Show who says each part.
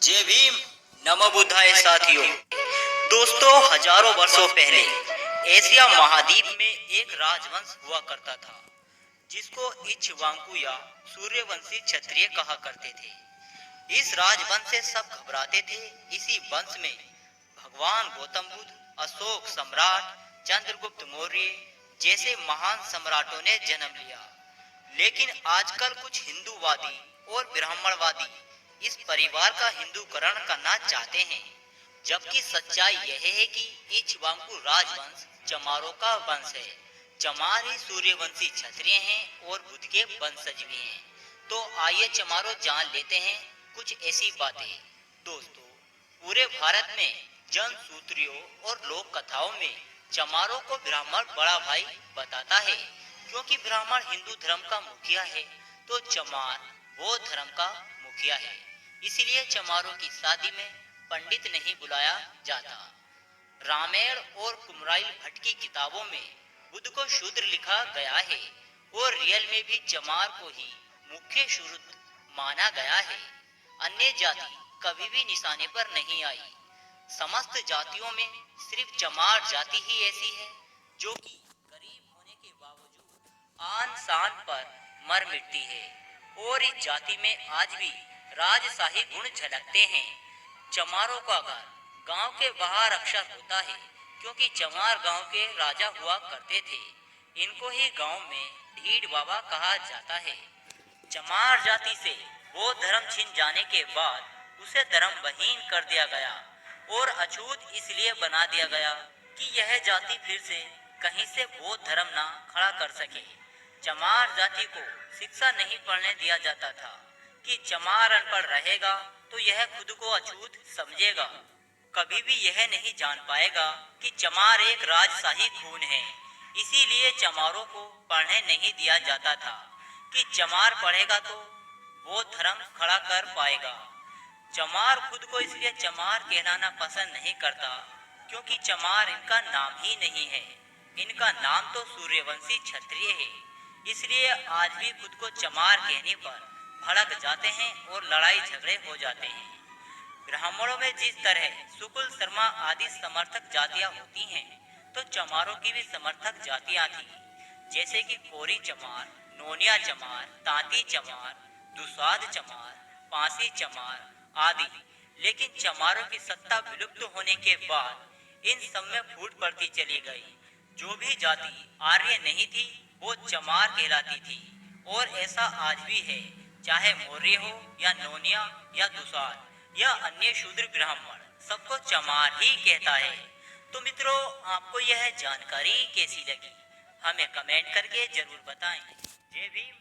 Speaker 1: जय भीम। नमो बुद्धाय साथियों। दोस्तों, हजारों वर्षों पहले एशिया महाद्वीप में एक राजवंश हुआ करता था जिसको इक्ष्वाकु या सूर्यवंशी क्षत्रिय कहा करते थे। इस राजवंश से सब घबराते थे। इसी वंश में भगवान गौतम बुद्ध, अशोक सम्राट, चंद्रगुप्त मौर्य जैसे महान सम्राटों ने जन्म लिया। लेकिन आजकल कुछ हिंदूवादी और ब्राह्मणवादी इस परिवार का हिंदूकरण करना चाहते हैं, जबकि सच्चाई यह है कि इक्ष्वाकु राजवंश चमारों का वंश है। चमार ही सूर्यवंशी क्षत्रिय हैं और बुद्ध के वंशज भी हैं। तो आइए चमारों जान लेते हैं कुछ ऐसी बातें। दोस्तों, पूरे भारत में जन सूत्रियों और लोक कथाओं में चमारों को ब्राह्मण बड़ा भाई बताता है, क्योंकि ब्राह्मण हिंदू धर्म का मुखिया है तो चमार बौद्ध धर्म का मुखिया है। इसीलिए चमारों की शादी में पंडित नहीं बुलाया जाता। रामायण और कुमराइल भट्ट की किताबों में बुद्ध को शूद्र लिखा गया है और रियल में भी चमार को ही मुख्य शूद्र माना गया है। अन्य जाति कभी भी निशाने पर नहीं आई। समस्त जातियों में सिर्फ चमार जाति ही ऐसी है जो कि गरीब होने के बावजूद आन शान पर मर मिटती है। और इस जाति में आज भी राजशाही गुण झलकते हैं। चमारों का घर गांव के बाहर अक्सर होता है, क्योंकि चमार गांव के राजा हुआ करते थे। इनको ही गांव में ढीड बाबा कहा जाता है। चमार जाति से बौद्ध धर्म छिन जाने के बाद उसे धर्मविहीन कर दिया गया और अछूत इसलिए बना दिया गया कि यह जाति फिर से कहीं से बौद्ध धर्म ना खड़ा कर सके। चमार जाति को शिक्षा नहीं पढ़ने दिया जाता था कि चमार अनपढ़ रहेगा तो यह खुद को अछूत समझेगा। कभी भी यह नहीं जान पाएगा कि चमार एक राजशाही खून है। इसीलिए चमारों को पढ़ने नहीं दिया जाता था कि चमार पढ़ेगा तो बौद्ध धर्म खड़ा कर पाएगा। चमार खुद को इसलिए चमार कहलाना पसंद नहीं करता, क्योंकि चमार इनका नाम ही नहीं है। इनका नाम तो सूर्यवंशी क्षत्रिय है। इसलिए आज भी खुद को चमार कहने पर भड़क जाते हैं और लड़ाई झगड़े हो जाते हैं। ब्राह्मणों में जिस तरह शुक्ल शर्मा आदि समर्थक जातियां होती हैं, तो चमारों की भी समर्थक जातियां थी, जैसे कि कोरी चमार, नोनिया चमार, तांती चमार, दुसाध चमार, पांसी चमार आदि। लेकिन चमारों की सत्ता विलुप्त होने के बाद इन सब में फूट पड़ती चली गई। जो भी जाति आर्य नहीं थी वो चमार कहलाती थी। और ऐसा आज भी है, चाहे मौर्य हो या नोनिया या दुसाध या अन्य शूद्र ब्राह्मण, सबको चमार ही कहता है। तो मित्रों, आपको यह जानकारी कैसी लगी हमें कमेंट करके जरूर बताएं। जय भीम।